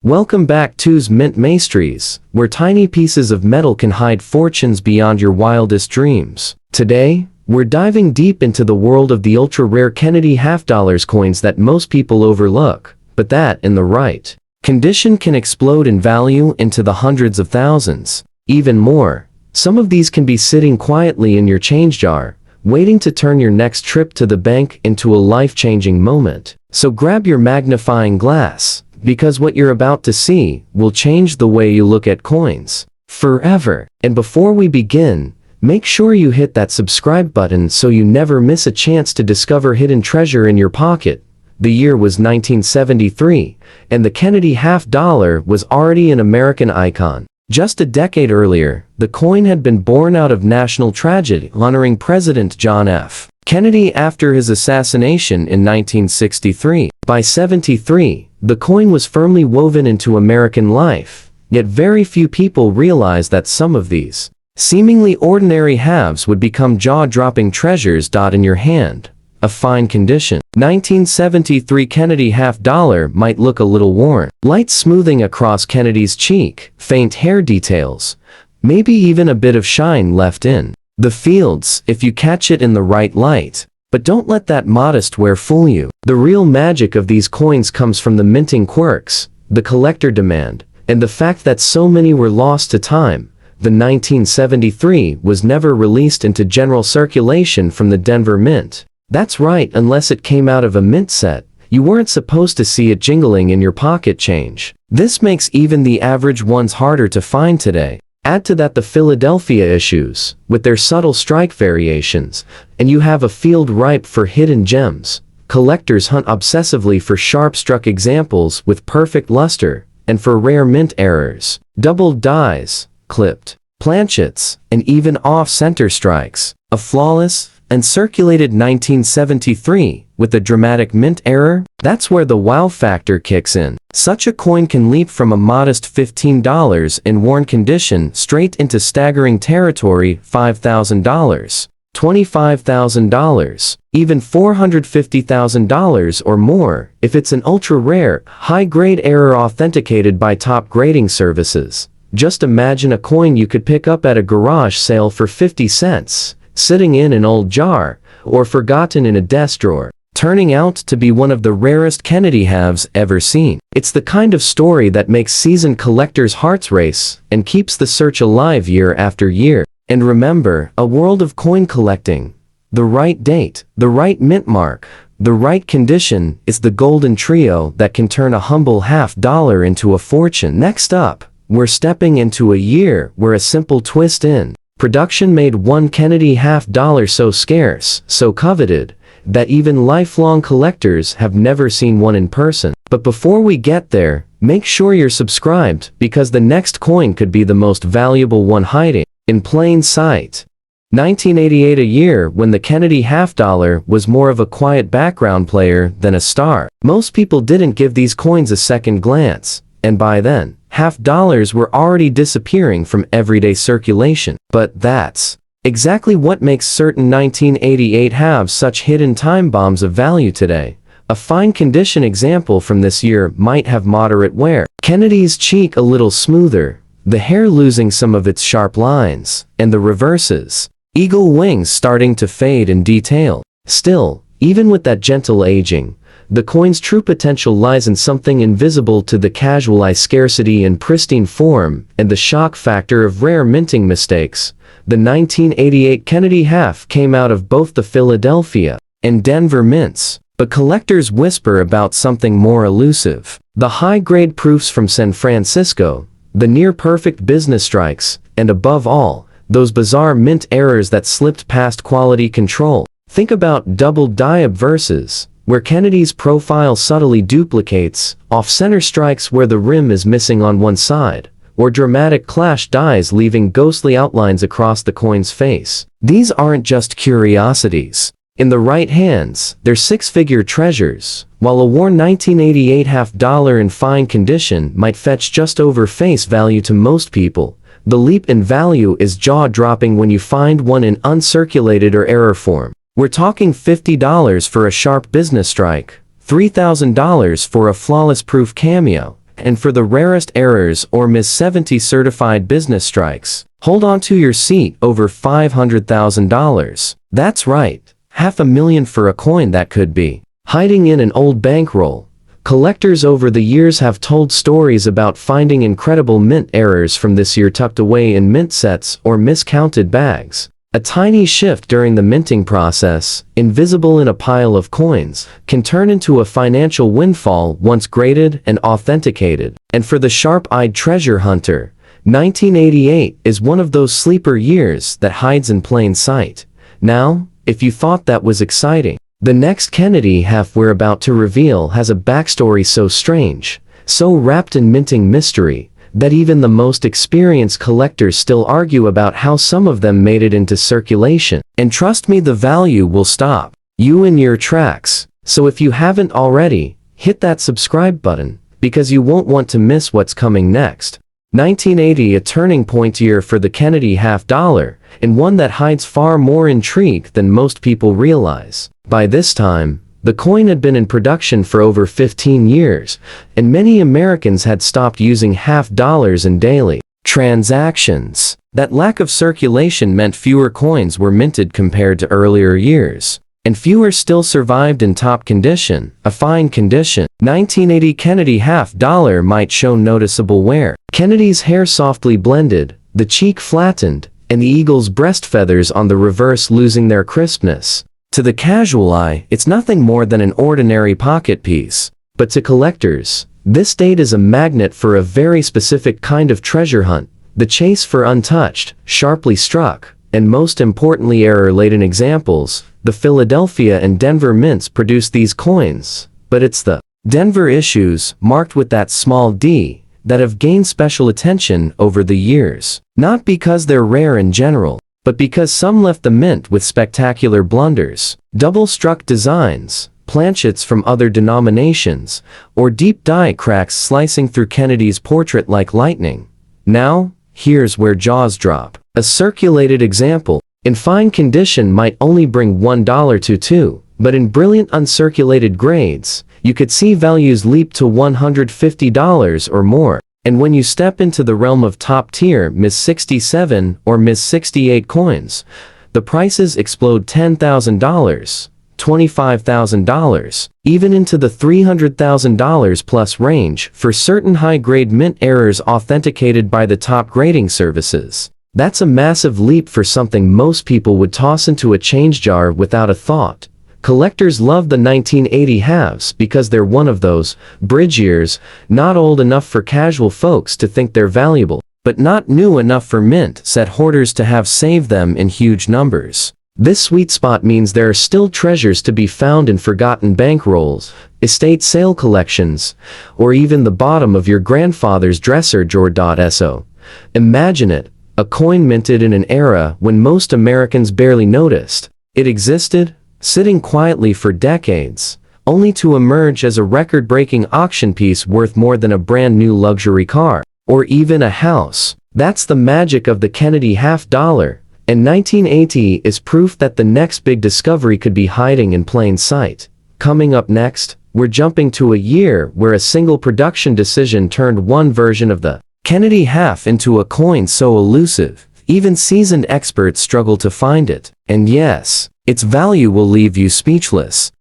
Welcome back to's Mint Mysteries, where tiny pieces of metal can hide fortunes beyond your wildest dreams. Today, we're diving deep into the world of the ultra-rare Kennedy half-dollars coins that most people overlook, but that, in the right condition, can explode in value into the hundreds of thousands. Even more, some of these can be sitting quietly in your change jar, waiting to turn your next trip to the bank into a life-changing moment. So grab your magnifying glass, because what you're about to see will change the way you look at coins forever. And before we begin, make sure you hit that subscribe button so you never miss a chance to discover hidden treasure in your pocket. The year was 1973, and the Kennedy half-dollar was already an American icon. Just a decade earlier, the coin had been born out of national tragedy, honoring President John F. Kennedy after his assassination in 1963. By 73, the coin was firmly woven into American life, yet very few people realized that some of these seemingly ordinary halves would become jaw-dropping treasures. In your hand, a fine condition 1973 Kennedy half-dollar might look a little worn. Light smoothing across Kennedy's cheek, faint hair details, maybe even a bit of shine left in the fields if you catch it in the right light. But don't let that modest wear fool you. The real magic of these coins comes from the minting quirks, the collector demand, and the fact that so many were lost to time. The 1973 was never released into general circulation from the Denver Mint. That's right, unless it came out of a mint set, you weren't supposed to see it jingling in your pocket change. This makes even the average ones harder to find today. Add to that the Philadelphia issues, with their subtle strike variations, and you have a field ripe for hidden gems. Collectors hunt obsessively for sharp-struck examples with perfect luster, and for rare mint errors, doubled dies, clipped planchets, and even off-center strikes. A flawless and circulated 1973 with a dramatic mint error? That's where the wow factor kicks in. Such a coin can leap from a modest $15 in worn condition straight into staggering territory: $5,000, $25,000, even $450,000 or more if it's an ultra-rare, high-grade error authenticated by top grading services. Just imagine a coin you could pick up at a garage sale for 50 cents, sitting in an old jar, or forgotten in a desk drawer, turning out to be one of the rarest Kennedy halves ever seen. It's the kind of story that makes seasoned collectors' hearts race and keeps the search alive year after year. And remember, a world of coin collecting. The right date, the right mint mark, the right condition is the golden trio that can turn a humble half-dollar into a fortune. Next up, we're stepping into a year where a simple twist in production made one Kennedy half-dollar so scarce, so coveted, that even lifelong collectors have never seen one in person. But before we get there, make sure you're subscribed, because the next coin could be the most valuable one hiding in plain sight. 1988, a year when the Kennedy half-dollar was more of a quiet background player than a star. Most people didn't give these coins a second glance, and by then, half-dollars were already disappearing from everyday circulation. But that's exactly what makes certain 1988 halves such hidden time bombs of value today. A fine condition example from this year might have moderate wear, Kennedy's cheek a little smoother, the hair losing some of its sharp lines, and the reverses, eagle wings starting to fade in detail. Still, even with that gentle aging, the coin's true potential lies in something invisible to the casual eye: scarcity and pristine form, and the shock factor of rare minting mistakes. The 1988 Kennedy half came out of both the Philadelphia and Denver mints, but collectors whisper about something more elusive: the high-grade proofs from San Francisco, the near-perfect business strikes, and above all, those bizarre mint errors that slipped past quality control. Think about doubled die obverses, where Kennedy's profile subtly duplicates, off-center strikes where the rim is missing on one side, or dramatic clash dies leaving ghostly outlines across the coin's face. These aren't just curiosities. In the right hands, they're six-figure treasures. While a worn 1988 half-dollar in fine condition might fetch just over face value to most people, the leap in value is jaw-dropping when you find one in uncirculated or error form. We're talking $50 for a sharp business strike, $3,000 for a flawless proof cameo, And for the rarest errors or Ms. 70 certified business strikes, hold on to your seat over $500,000. That's right, $500,000 for a coin that could be hiding in an old bankroll. Collectors over the years have told stories about finding incredible mint errors from this year tucked away in mint sets or miscounted bags. A tiny shift during the minting process, invisible in a pile of coins, can turn into a financial windfall once graded and authenticated. And for the sharp-eyed treasure hunter, 1988 is one of those sleeper years that hides in plain sight. Now, if you thought that was exciting, the next Kennedy half we're about to reveal has a backstory so strange, so wrapped in minting mystery, that even the most experienced collectors still argue about how some of them made it into circulation. And trust me, the value will stop you in your tracks. So if you haven't already, hit that subscribe button, because you won't want to miss what's coming next. 1980, a turning point year for the Kennedy half dollar, and one that hides far more intrigue than most people realize. By this time, the coin had been in production for over 15 years, and many Americans had stopped using half dollars in daily transactions. That lack of circulation meant fewer coins were minted compared to earlier years, and fewer still survived in top condition, a fine condition. 1980 Kennedy half dollar might show noticeable wear. Kennedy's hair softly blended, the cheek flattened, and the eagle's breast feathers on the reverse losing their crispness. To the casual eye, it's nothing more than an ordinary pocket piece. But to collectors, this date is a magnet for a very specific kind of treasure hunt, the chase for untouched, sharply struck, and most importantly error-laden examples. The Philadelphia and Denver mints produce these coins, but it's the Denver issues, marked with that small d, that have gained special attention over the years. Not because they're rare in general, but because some left the mint with spectacular blunders, double-struck designs, planchets from other denominations, or deep die cracks slicing through Kennedy's portrait like lightning. Now, here's where jaws drop. A circulated example, in fine condition, might only bring $1 to $2, but in brilliant uncirculated grades, you could see values leap to $150 or more. And when you step into the realm of top-tier Ms. 67 or Ms. 68 coins, the prices explode $10,000, $25,000, even into the $300,000 plus range for certain high-grade mint errors authenticated by the top grading services. That's a massive leap for something most people would toss into a change jar without a thought. Collectors love the 1980 halves because they're one of those bridge years, not old enough for casual folks to think they're valuable, but not new enough for mint set hoarders to have saved them in huge numbers. This sweet spot means there are still treasures to be found in forgotten bankrolls, estate sale collections, or even the bottom of your grandfather's dresser drawer. So, imagine it, a coin minted in an era when most Americans barely noticed it existed, sitting quietly for decades, only to emerge as a record-breaking auction piece worth more than a brand-new luxury car, or even a house. That's the magic of the Kennedy half dollar, and 1980 is proof that the next big discovery could be hiding in plain sight. Coming up next, we're jumping to a year where a single production decision turned one version of the Kennedy half into a coin so elusive, even seasoned experts struggle to find it. And yes, its value will leave you speechless.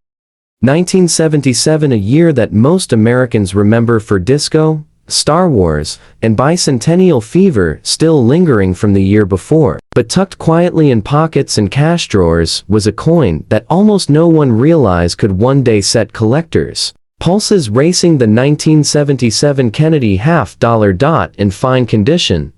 1977, a year that most Americans remember for disco, Star Wars, and bicentennial fever still lingering from the year before. But tucked quietly in pockets and cash drawers was a coin that almost no one realized could one day set collectors' pulses racing. The 1977 Kennedy half dollar dot in fine condition.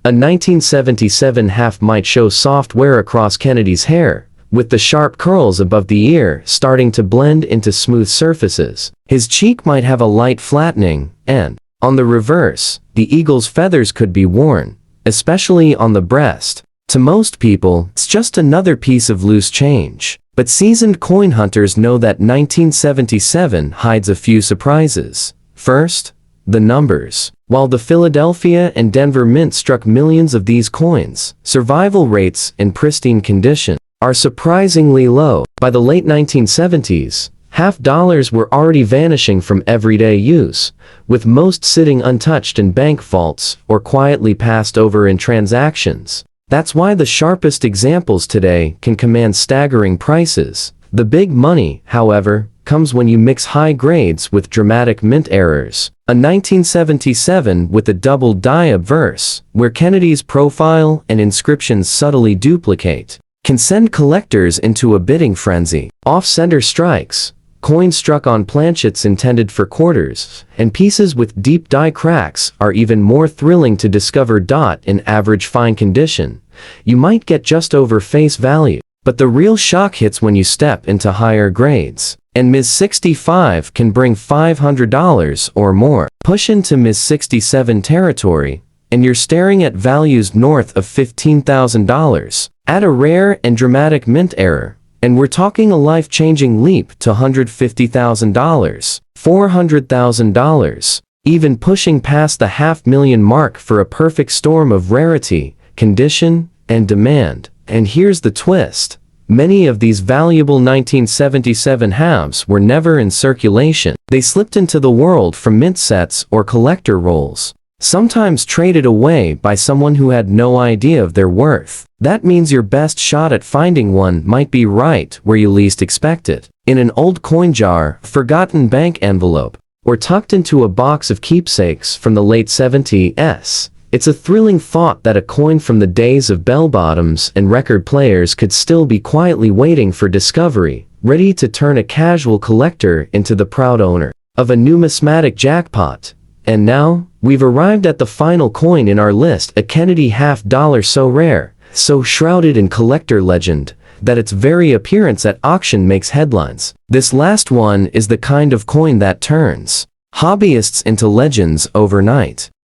A 1977 half might show soft wear across Kennedy's hair, with the sharp curls above the ear starting to blend into smooth surfaces. His cheek might have a light flattening, and, on the reverse, the eagle's feathers could be worn, especially on the breast. To most people, it's just another piece of loose change. But seasoned coin hunters know that 1977 hides a few surprises. First, the numbers. While the Philadelphia and Denver mint struck millions of these coins, survival rates in pristine condition are surprisingly low. By the late 1970s, half dollars were already vanishing from everyday use, with most sitting untouched in bank vaults or quietly passed over in transactions. That's why the sharpest examples today can command staggering prices. The big money, however, comes when you mix high grades with dramatic mint errors. A 1977 with a double die obverse, where Kennedy's profile and inscriptions subtly duplicate, can send collectors into a bidding frenzy. Off-center strikes, coins struck on planchets intended for quarters, and pieces with deep die cracks are even more thrilling to discover. In average fine condition, you might get just over face value, but the real shock hits when you step into higher grades. And Ms. 65 can bring $500 or more. Push into Ms. 67 territory, and you're staring at values north of $15,000. Add a rare and dramatic mint error, and we're talking a life-changing leap to $150,000, $400,000, even pushing past the $500,000 mark for a perfect storm of rarity, condition, and demand. And here's the twist. Many of these valuable 1977 halves were never in circulation. They slipped into the world from mint sets or collector rolls, sometimes traded away by someone who had no idea of their worth. That means your best shot at finding one might be right where you least expect it. In an old coin jar, forgotten bank envelope, or tucked into a box of keepsakes from the late 70s. It's a thrilling thought that a coin from the days of bell-bottoms and record players could still be quietly waiting for discovery, ready to turn a casual collector into the proud owner of a numismatic jackpot. And now, we've arrived at the final coin in our list, a Kennedy $50 so rare, so shrouded in collector legend, that its very appearance at auction makes headlines. This last one is the kind of coin that turns hobbyists into legends overnight.